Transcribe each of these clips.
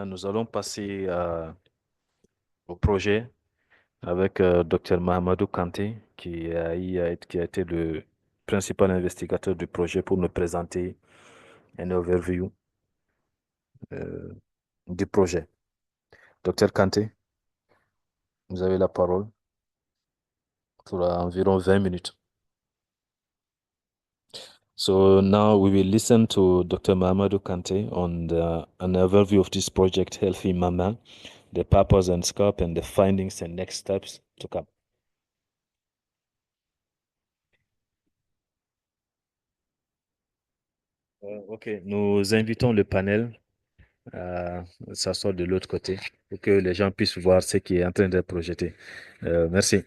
nous allons passer au projet avec Dr Mahamadou Kanté, qui a été le principal investigateur du projet pour nous présenter un overview euh, du projet. Dr Kanté, vous avez la parole pour environ 20 minutes. So now we will listen to Dr. Mahamadou Kanté on an overview of this project, Healthy Mama, the purpose and scope, and the findings and next steps to come. Ok, nous invitons le panel à s'asseoir de l'autre côté pour que les gens puissent voir ce qui est en train d'être projeté. Merci.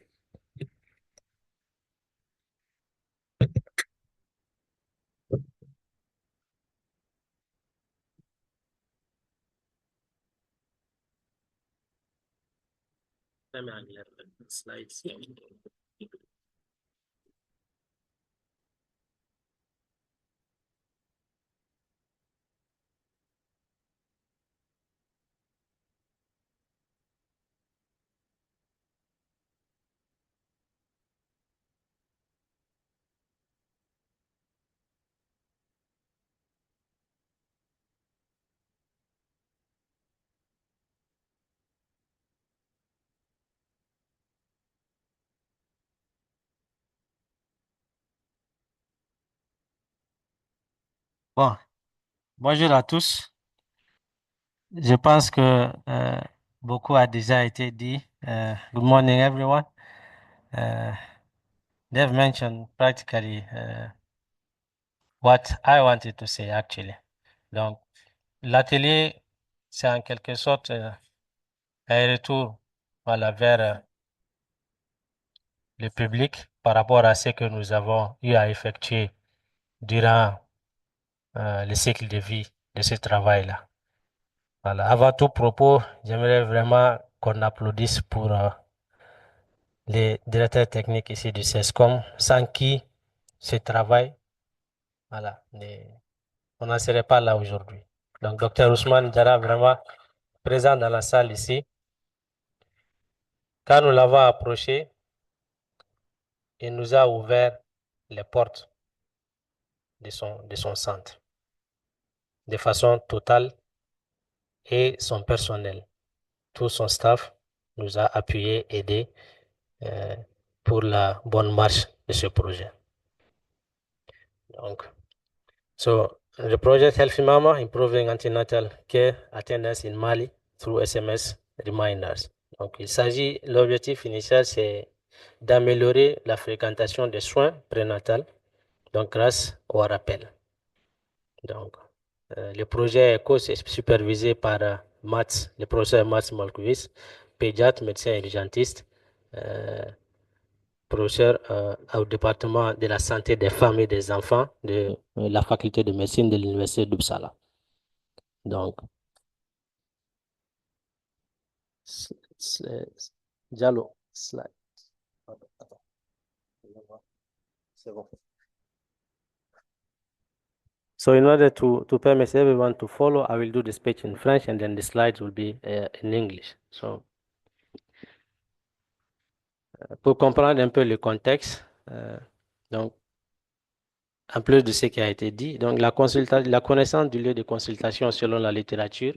Bon, bonjour à tous. Je pense que beaucoup a déjà été dit. Good morning, everyone. They've mentioned practically what I wanted to say, actually. Donc, l'atelier, c'est en quelque sorte un retour voilà, vers le public par rapport à ce que nous avons eu à effectuer durant le cycle de vie de ce travail-là. Voilà. Avant tout propos, j'aimerais vraiment qu'on applaudisse pour les directeurs techniques ici du CESCOM, sans qui ce travail, voilà, on n'en serait pas là aujourd'hui. Donc, Dr Ousmane Diarra, vraiment présent dans la salle ici. Quand nous l'avons approché, il nous a ouvert les portes de son centre de façon totale et son personnel, tout son staff nous a appuyés, aidés euh, pour la bonne marche de ce projet. Donc, so the project Healthy Mama, improving antenatal care attendance in Mali through SMS reminders. Donc, l'objectif initial, c'est d'améliorer la fréquentation des soins prénatals, donc grâce au rappel. Donc, le projet ECO est supervisé par Mats, le professeur Mats Malkovic, pédiatre, médecin urgentiste, professeur au département de la santé des femmes et des enfants de la faculté de médecine de l'université d'Uppsala. Donc, Diallo, slide. C'est bon. So in order to permit everyone to follow, I will do the speech in French and then the slides will be in English. So, pour comprendre un peu le contexte, donc, en plus de ce qui a été dit, donc la connaissance du lieu de consultation selon la littérature,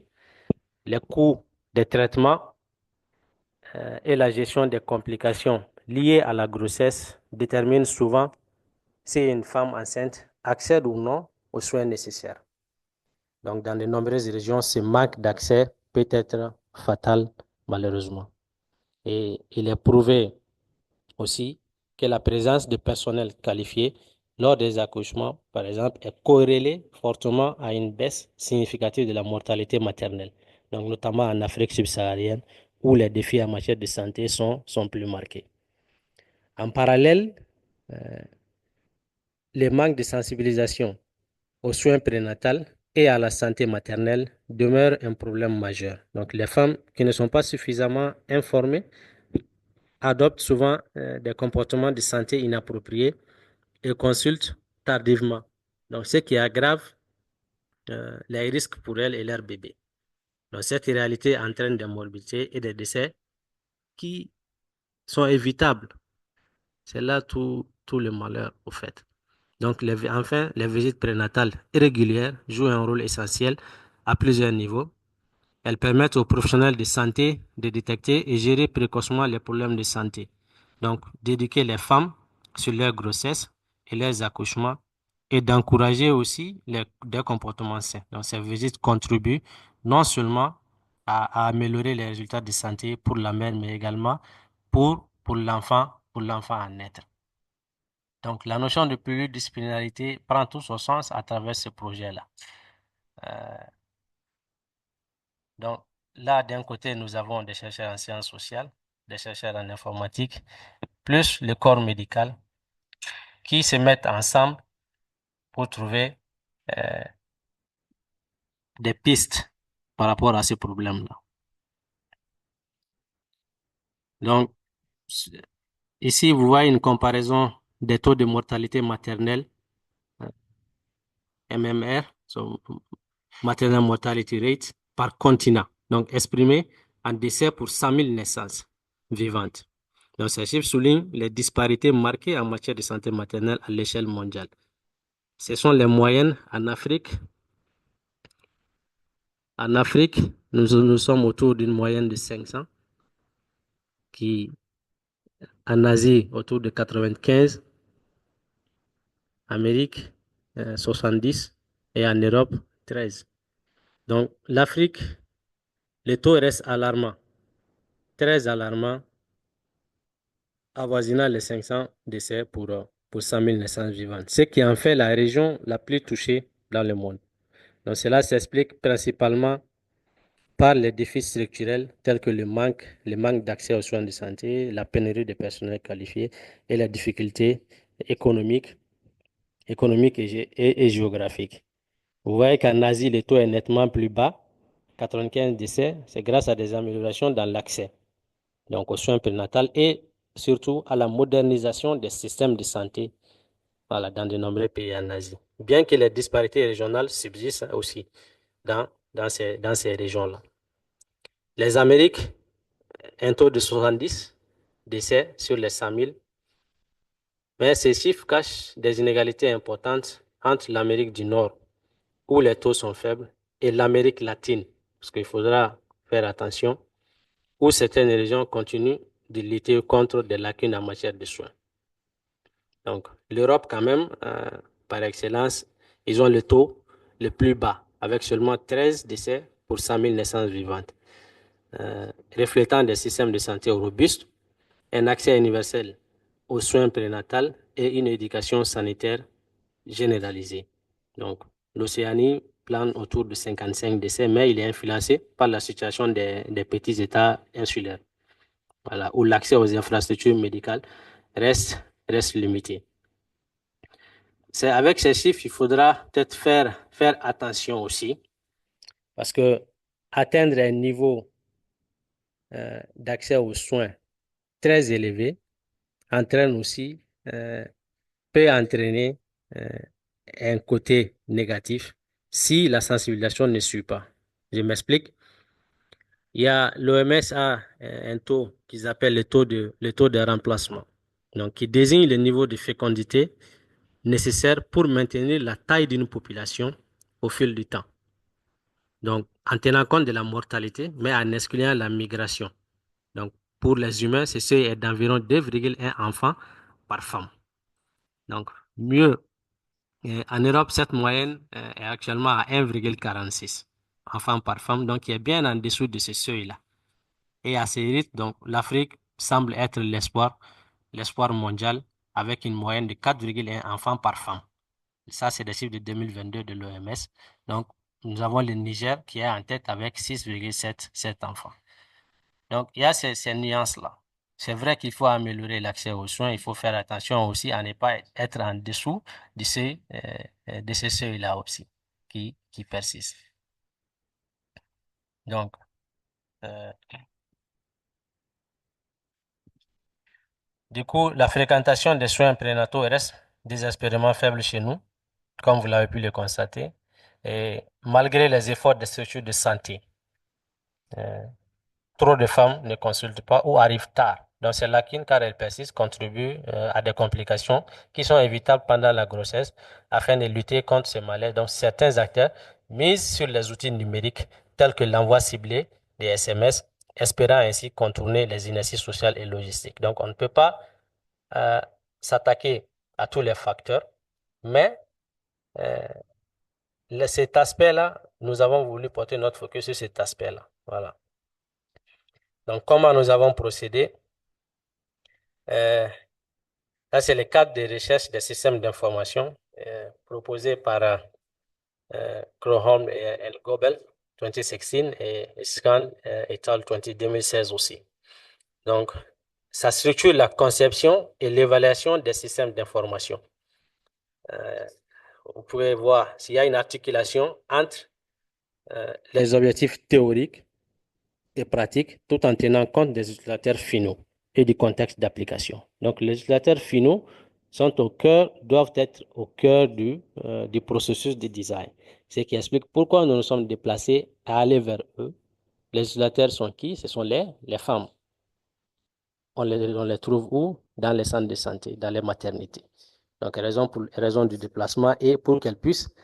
les coûts des traitements et la gestion des complications liées à la grossesse déterminent souvent si une femme enceinte accède ou non aux soins nécessaires. Donc, dans de nombreuses régions, ce manque d'accès peut être fatal, malheureusement. Et il est prouvé aussi que la présence de personnel qualifié lors des accouchements, par exemple, est corrélée fortement à une baisse significative de la mortalité maternelle, donc notamment en Afrique subsaharienne, où les défis en matière de santé sont plus marqués. En parallèle, les manques de sensibilisation aux soins prénatals et à la santé maternelle demeurent un problème majeur. Donc, les femmes qui ne sont pas suffisamment informées adoptent souvent des comportements de santé inappropriés et consultent tardivement. Donc, ce qui aggrave les risques pour elles et leur bébé. Donc, cette réalité entraîne des morbidités et des décès qui sont évitables. C'est là tout le malheur, au fait. Donc, enfin, les visites prénatales régulières jouent un rôle essentiel à plusieurs niveaux. Elles permettent aux professionnels de santé de détecter et gérer précocement les problèmes de santé. Donc, d'éduquer les femmes sur leur grossesse et leurs accouchements et d'encourager aussi des comportements sains. Donc, ces visites contribuent non seulement à améliorer les résultats de santé pour la mère, mais également pour l'enfant à naître. Donc, la notion de pluridisciplinarité prend tout son sens à travers ce projet-là. Euh, donc, là, d'un côté, nous avons des chercheurs en sciences sociales, des chercheurs en informatique, plus le corps médical, qui se mettent ensemble pour trouver euh, des pistes par rapport à ces problèmes-là. Donc, ici, vous voyez une comparaison des taux de mortalité maternelle, MMR, so Maternal Mortality Rate, par continent, donc exprimé en décès pour 100 000 naissances vivantes. Donc, ces chiffres soulignent les disparités marquées en matière de santé maternelle à l'échelle mondiale. Ce sont les moyennes en Afrique. En Afrique, nous sommes autour d'une moyenne de 500, en Asie, autour de 95, Amérique, 70, et en Europe, 13. Donc, l'Afrique, les taux restent alarmants, très alarmants, avoisinant les 500 décès pour 100 000 naissances vivantes, ce qui en fait la région la plus touchée dans le monde. Donc, cela s'explique principalement par les défis structurels tels que le manque d'accès aux soins de santé, la pénurie de personnel qualifié et les difficultés économiques, et géographiques. Vous voyez qu'en Asie, le taux est nettement plus bas, 95 décès, c'est grâce à des améliorations dans l'accès donc aux soins prénatals et surtout à la modernisation des systèmes de santé voilà, dans de nombreux pays en Asie. Bien que les disparités régionales subsistent aussi dans ces régions-là. Les Amériques, un taux de 70 décès sur les 100 000, mais ces chiffres cachent des inégalités importantes entre l'Amérique du Nord, où les taux sont faibles, et l'Amérique latine, parce qu'il faudra faire attention, où certaines régions continuent de lutter contre des lacunes en matière de soins. Donc, l'Europe, quand même, par excellence, ils ont le taux le plus bas, avec seulement 13 décès pour 100 000 naissances vivantes, reflétant des systèmes de santé robustes, un accès universel aux soins prénatals et une éducation sanitaire généralisée. Donc, l'Océanie plane autour de 55 décès, mais il est influencé par la situation des petits États insulaires, voilà, où l'accès aux infrastructures médicales reste limité. C'est avec ces chiffres, il faudra peut-être faire attention aussi, parce que atteindre un niveau d'accès aux soins très élevé entraîne aussi, peut entraîner euh, un côté négatif si la sensibilisation ne suit pas. Je m'explique. Il y a l'OMS a un taux qu'ils appellent le taux de remplacement, donc qui désigne le niveau de fécondité nécessaire pour maintenir la taille d'une population au fil du temps. Donc, en tenant compte de la mortalité, mais en excluant la migration. Donc, pour les humains, ceci est d'environ 2,1 enfants par femme. Donc, mieux. En Europe, cette moyenne est actuellement à 1,46 enfants par femme, donc il est bien en dessous de ce seuil-là. Et à ce rythme, donc, l'Afrique semble être l'espoir mondial avec une moyenne de 4,1 enfants par femme. Ça, c'est des chiffres de 2022 de l'OMS. Donc, nous avons le Niger qui est en tête avec 6,7 enfants. Donc, il y a ces nuances-là. C'est vrai qu'il faut améliorer l'accès aux soins. Il faut faire attention aussi à ne pas être en dessous de ces seuils-là aussi qui persistent. Donc, euh, du coup, la fréquentation des soins prénataux reste désespérément faible chez nous, comme vous l'avez pu le constater, et malgré les efforts des structures de santé. trop de femmes ne consultent pas ou arrivent tard. Donc, ces lacunes, car elles persistent, contribuent à des complications qui sont évitables pendant la grossesse afin de lutter contre ce malaise. Donc, certains acteurs misent sur les outils numériques tels que l'envoi ciblé des SMS, espérant ainsi contourner les inerties sociales et logistiques. Donc, on ne peut pas euh, s'attaquer à tous les facteurs, mais euh, cet aspect-là, nous avons voulu porter notre focus sur cet aspect-là. Voilà. Donc, comment nous avons procédé? Là, c'est le cadre de recherche des systèmes d'information proposé par Kroholm et Gobel 2016 et Scan et al. 2016 aussi. Donc, ça structure la conception et l'évaluation des systèmes d'information. Vous pouvez voir s'il y a une articulation entre les objectifs théoriques et pratiques tout en tenant compte des utilisateurs finaux et du contexte d'application. Donc, les utilisateurs finaux sont au cœur, doivent être au cœur du processus de design. Ce qui explique pourquoi nous nous sommes déplacés à aller vers eux. Les utilisateurs sont qui? Ce sont les femmes. On les trouve où? Dans les centres de santé, dans les maternités. Donc, raison du déplacement et pour qu'elles puissent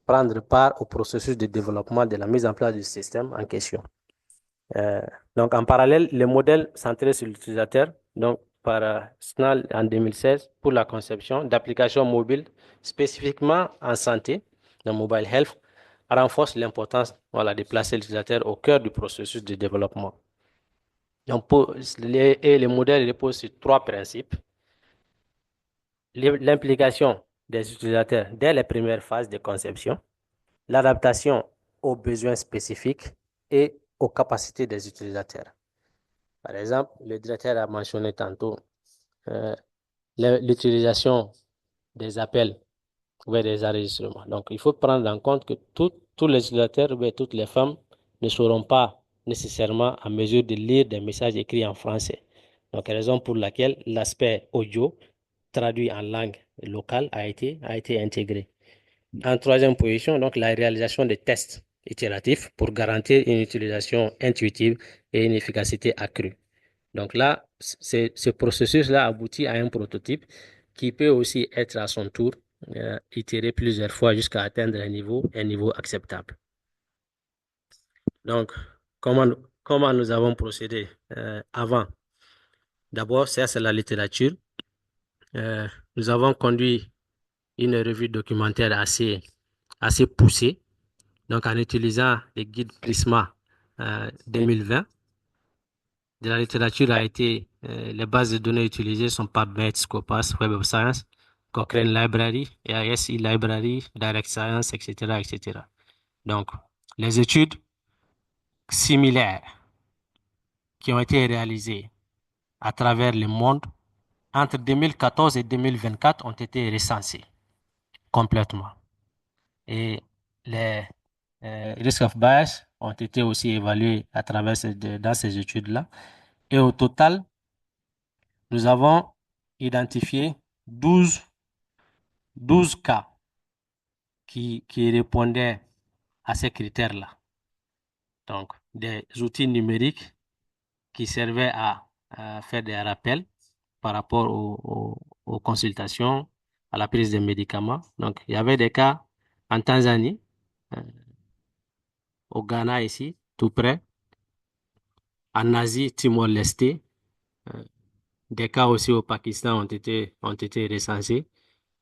prendre part au processus de développement de la mise en place du système en question. Donc, en parallèle, les modèles centrés sur l'utilisateur, donc par SNAL en 2016 pour la conception d'applications mobiles spécifiquement en santé, le mobile health, renforce l'importance de placer l'utilisateur au cœur du processus de développement. Donc, les modèles reposent sur trois principes. L'implication des utilisateurs dès les premières phases de conception, l'adaptation aux besoins spécifiques et aux capacités des utilisateurs. Par exemple, le directeur a mentionné tantôt l'utilisation des appels ou des enregistrements. Donc, il faut prendre en compte que tous les utilisateurs ou toutes les femmes ne seront pas nécessairement en mesure de lire des messages écrits en français. Donc, raison pour laquelle l'aspect audio traduit en langue locale a été intégré. En troisième position, donc, la réalisation des tests itératifs pour garantir une utilisation intuitive et une efficacité accrue. Donc là, ce processus-là aboutit à un prototype qui peut aussi être à son tour itéré plusieurs fois jusqu'à atteindre un niveau acceptable. Donc, comment nous avons procédé avant? D'abord, c'est la littérature. Nous avons conduit une revue documentaire assez poussée, donc en utilisant les guides Prisma 2020. De la littérature a été, les bases de données utilisées sont PubMed, Scopus, Web of Science, Cochrane Library, AIS e-Library, Direct Science, etc., etc. Donc, les études similaires qui ont été réalisées à travers le monde entre 2014 et 2024 ont été recensées complètement. Et les risks of bias ont été aussi évalués à travers dans ces études-là. Et au total, nous avons identifié 12 cas qui répondaient à ces critères-là. Donc, des outils numériques qui servaient à faire des rappels par rapport aux consultations, à la prise des médicaments. Donc, il y avait des cas en Tanzanie, au Ghana ici, tout près, en Asie, Timor-Leste, des cas aussi au Pakistan ont été recensés.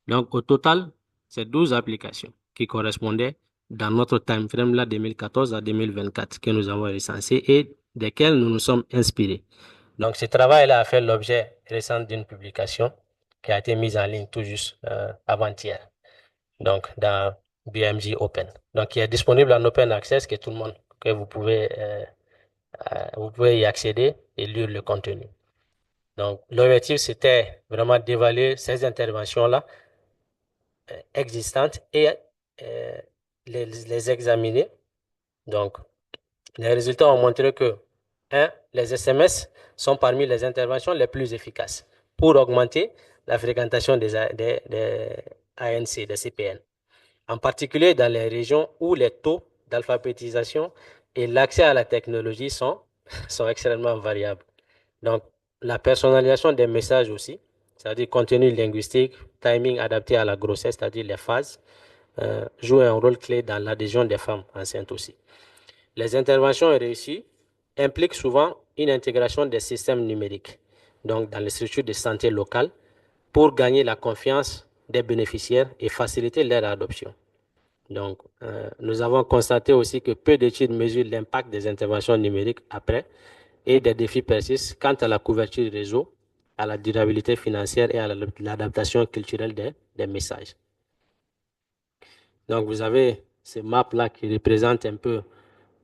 Donc, au total, c'est 12 applications qui correspondaient dans notre time frame là, 2014 à 2024, que nous avons recensées et desquelles nous nous sommes inspirés. Donc, ce travail-là a fait l'objet récent d'une publication qui a été mise en ligne tout juste avant-hier, donc dans BMJ Open. Donc, qui est disponible en open access, que tout le monde, que vous pouvez y accéder et lire le contenu. Donc, l'objectif, c'était vraiment d'évaluer ces interventions-là existantes et les examiner. Donc, les résultats ont montré que, les SMS sont parmi les interventions les plus efficaces pour augmenter la fréquentation des ANC, des CPN, en particulier dans les régions où les taux d'alphabétisation et l'accès à la technologie sont, sont extrêmement variables. Donc, la personnalisation des messages aussi, c'est-à-dire contenu linguistique, timing adapté à la grossesse, c'est-à-dire les phases, joue un rôle clé dans l'adhésion des femmes enceintes aussi. Les interventions réussies impliquent souvent une intégration des systèmes numériques, donc dans les structures de santé locales, pour gagner la confiance des bénéficiaires et faciliter leur adoption. Donc, nous avons constaté aussi que peu d'études mesurent l'impact des interventions numériques après et des défis persistent quant à la couverture du réseau, à la durabilité financière et à l'adaptation culturelle des messages. Donc, vous avez ces maps-là qui représentent un peu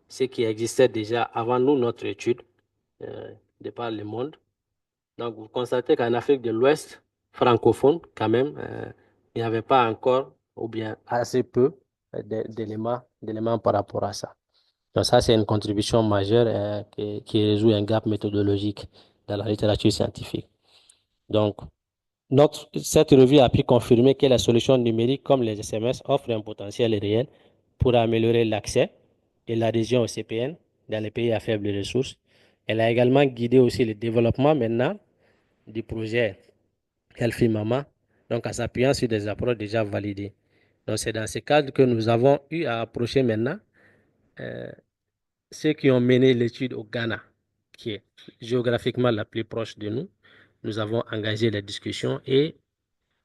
ce qui existait déjà avant nous, notre étude, de par le monde. Donc, vous constatez qu'en Afrique de l'Ouest, francophone, quand même, il n'y avait pas encore, ou bien assez peu, d'éléments par rapport à ça. Donc, ça, c'est une contribution majeure qui résout un gap méthodologique dans la littérature scientifique. Donc, cette revue a pu confirmer que les solutions numériques comme les SMS offrent un potentiel réel pour améliorer l'accès et l'adhésion au CPN dans les pays à faibles ressources. Elle a également guidé aussi le développement maintenant du projet Healthy Mama, donc en s'appuyant sur des approches déjà validées. Donc, c'est dans ce cadre que nous avons eu à approcher maintenant euh, ceux qui ont mené l'étude au Ghana, qui est géographiquement la plus proche de nous. Nous avons engagé les discussions et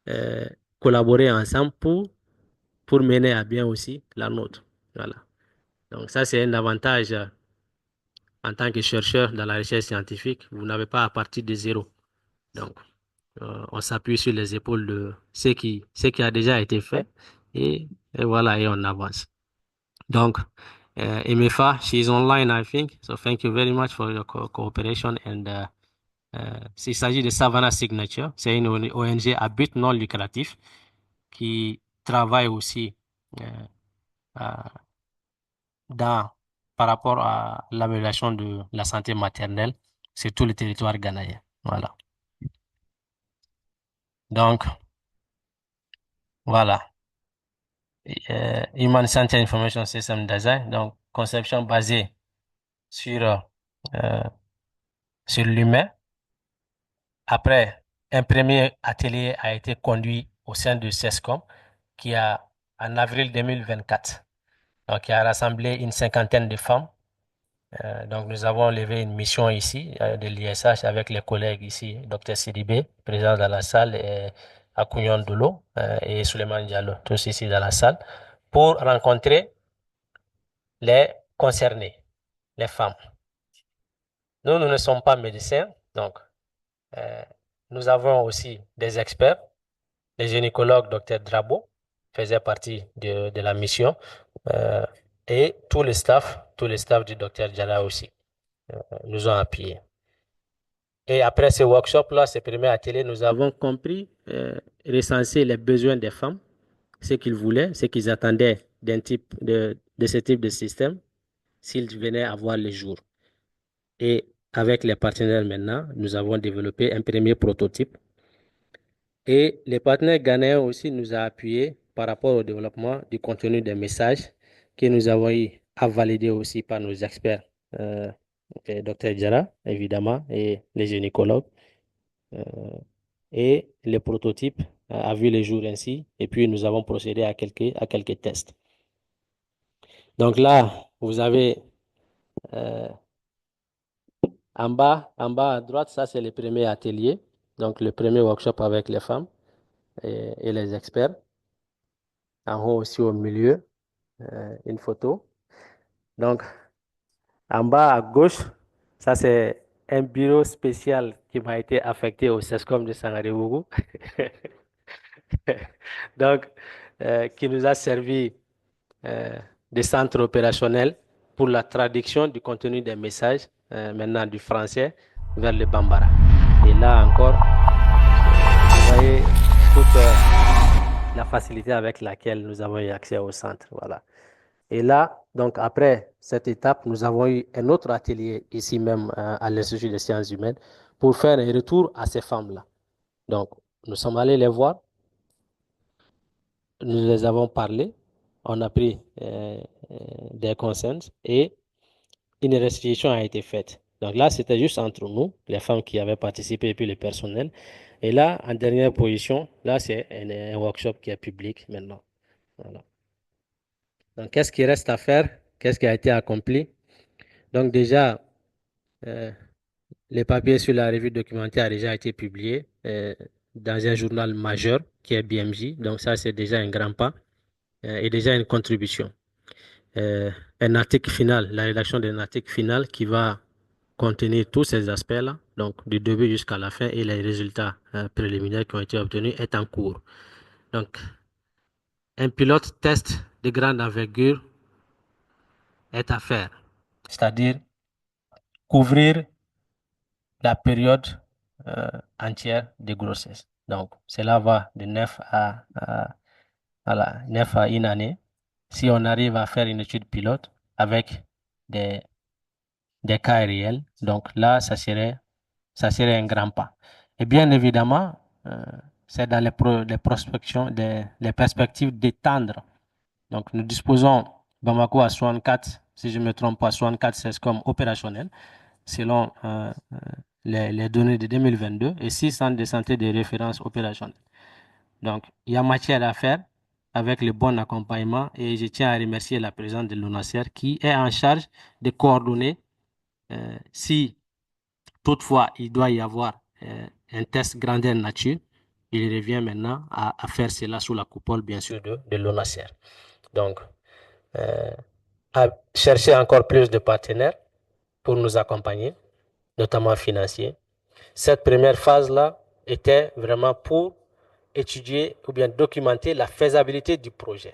euh, collaborer ensemble pour mener à bien aussi la nôtre. Voilà. Donc ça, c'est un avantage en tant que chercheur dans la recherche scientifique. Vous n'avez pas à partir de zéro. Donc, on s'appuie sur les épaules de ce qui a déjà été fait et voilà, et on avance. Donc, Emefa, she's online, I think. So thank you very much for your cooperation. And il s'agit de Savannah Signature. C'est une ONG à but non lucratif qui travaille aussi euh, dans, par rapport à l'amélioration de la santé maternelle sur tout le territoire ghanéen. Voilà. Donc, voilà. Human Center Information System Design, donc conception basée sur, euh, sur l'humain. Après, un premier atelier a été conduit au sein de CESCOM qui a, en avril 2024, donc qui a rassemblé une cinquantaine de femmes. Donc, nous avons levé une mission ici de l'ISH avec les collègues ici, Dr Sidibé, présent dans la salle, et Akounyon Dolo et Suleiman Diallo, tous ici dans la salle, pour rencontrer les concernés, les femmes. Nous ne sommes pas médecins, donc euh, nous avons aussi des experts. Le gynécologue Dr Drabo faisait partie de la mission euh, et tout le staff du Dr Diarra aussi nous ont appuyés. Et après ce workshop-là, ce premier atelier, nous avons compris, recenser les besoins des femmes, ce qu'ils voulaient, ce qu'ils attendaient d'un type de ce type de système s'ils venaient avoir le jour. Et avec les partenaires maintenant, nous avons développé un premier prototype. Et les partenaires ghanéens aussi nous ont appuyés par rapport au développement du contenu des messages que nous avons eu à valider aussi par nos experts, Dr Diarra, évidemment, et les gynécologues. Et le prototype a vu le jour ainsi. Et puis, nous avons procédé à quelques tests. Donc là, vous avez en bas à droite, ça c'est le premier atelier. Donc, le premier workshop avec les femmes et les experts. En haut aussi au milieu, une photo. Donc, en bas à gauche, ça c'est un bureau spécial qui m'a été affecté au CESCOM de Sangarébougou. Donc, qui nous a servi euh, de centre opérationnel pour la traduction du contenu des messages, maintenant du français vers le bambara. Et là encore, vous voyez toute la facilité avec laquelle nous avons eu accès au centre. Voilà. Et là, donc après cette étape, nous avons eu un autre atelier ici même à l'Institut des sciences humaines pour faire un retour à ces femmes-là. Donc, nous sommes allés les voir, nous les avons parlé, on a pris des consens et une restitution a été faite. Donc là, c'était juste entre nous, les femmes qui avaient participé et puis le personnel. Et là, en dernière position, là, c'est un workshop qui est public maintenant. Voilà. Donc, qu'est-ce qui reste à faire? Qu'est-ce qui a été accompli? Donc, déjà, euh, les papiers sur la revue documentaire a déjà été publiés dans un journal majeur qui est BMJ. Donc, ça, c'est déjà un grand pas et déjà une contribution. Un article final, la rédaction d'un article final qui va contenir tous ces aspects-là, donc du début jusqu'à la fin et les résultats préliminaires qui ont été obtenus est en cours. Donc, un pilote test de grande envergure est à faire, c'est-à-dire couvrir la période entière de grossesse. Donc, cela va de 9 9 à une année. Si on arrive à faire une étude pilote avec des, des cas réels, donc là, ça serait un grand pas. Et bien évidemment, c'est dans les prospections, les perspectives d'étendre. Donc, nous disposons Bamako à 64, si je ne me trompe pas, 64 c'est comme opérationnel, selon les données de 2022, et 6 centres de santé de référence opérationnels. Donc, il y a matière à faire avec le bon accompagnement, et je tiens à remercier la présidente de l'ONACER qui est en charge de coordonner si toutefois, il doit y avoir un test grandeur nature. Il revient maintenant à faire cela sous la coupole, bien sûr, de l'ONACER. Donc, à chercher encore plus de partenaires pour nous accompagner, notamment financiers. Cette première phase-là était vraiment pour étudier ou bien documenter la faisabilité du projet,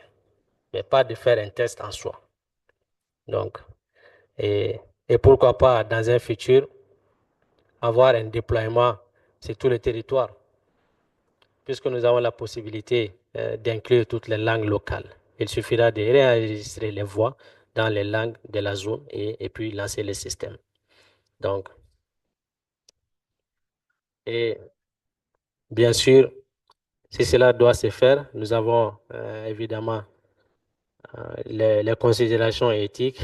mais pas de faire un test en soi. Donc, et, et pourquoi pas dans un futur avoir un déploiement sur tout le territoire, puisque nous avons la possibilité d'inclure toutes les langues locales. Il suffira de réenregistrer les voix dans les langues de la zone et puis lancer le système. Donc, et bien sûr, si cela doit se faire, nous avons évidemment les considérations éthiques.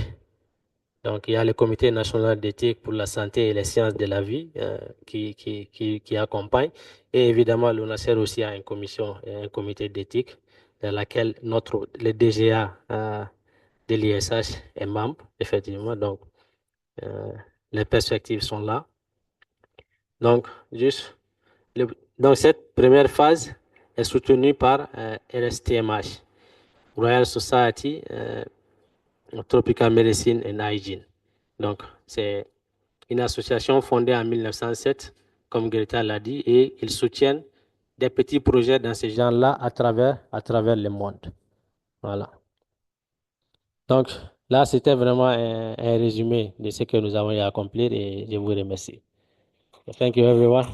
Donc, il y a le Comité national d'éthique pour la santé et les sciences de la vie qui accompagne. Et évidemment, l'ONACER aussi a une commission, un comité d'éthique dans laquelle le DGA de l'ISH est membre, effectivement. Donc, euh, les perspectives sont là. Donc, juste, donc cette première phase est soutenue par RSTMH, Royal Society Tropical Medicine and Hygiene. Donc, c'est une association fondée en 1907, comme Greta l'a dit, et ils soutiennent des petits projets dans ce genre-là à travers le monde. Voilà. Donc, là, c'était vraiment un résumé de ce que nous avons à accomplir et je vous remercie. Thank you, everyone.